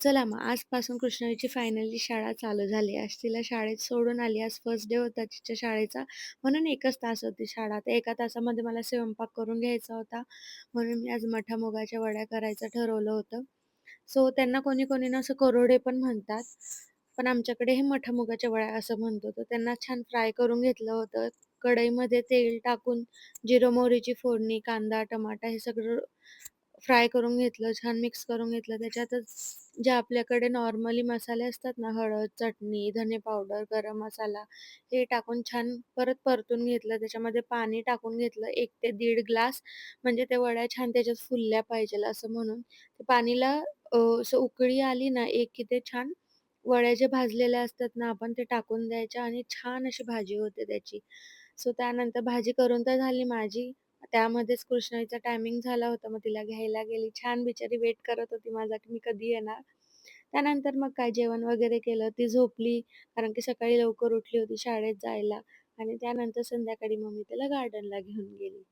चला मग आजपासून कृष्णाईची फायनली शाळा चालू झाली. आज तिला शाळेत सोडून आली. आज फर्स्ट डे होता तिच्या शाळेचा. म्हणून 1च तास होती शाळा. त्या 1 तासामध्ये मला स्वयंपाक करून घ्यायचा होता. म्हणून मी आज मठा-मुगाच्या वड्या करायचं ठरवलं होतं. सो त्यांना कोणी-कोणी ना असं करोडे पण म्हणतात. पण आमच्याकडे हे मठा-मुगाच्या वड्या असं म्हणतो. तर त्यांना छान फ्राय करून घेतलं होतं. कढईमध्ये तेल टाकून जिरं मोहरीची फोडणी, कांदा, टमाटा हे सगळं फ्राय करून घेतलं, छान मिक्स करून घेतलं. त्याच्यातच जे आपल्याकडे नॉर्मली मसाले असतात ना, हळद, चटणी, धने पावडर, गरम मसाला हे टाकून छान परत परतून घेतलं. त्याच्यामध्ये पाणी टाकून घेतलं 1 ते दीड ग्लास म्हणजे त्या वड्या छान त्याच्यात फुलल्या पाहिजेल असं म्हणून. ते पाणीला असं उकळी आली ना एक की ते छान वड्या ज्या भाजलेल्या असतात ना, आपण ते टाकून द्यायच्या आणि छान अशी भाजी होते त्याची. सो त्यानंतर भाजी करून तर झाली माझी. त्यामध्येच कृष्णाईचा टायमिंग झाला होता. मग तिला घ्यायला गेली. छान बिचारी वेट करत होती माझा, की मी कधी येणार. त्यानंतर मग काय जेवण वगैरे केलं. ती झोपली, कारण की सकाळी लवकर उठली होती शाळेत जायला आणि त्यानंतर संध्याकाळी मग मी तिला गार्डनला घेऊन गेली.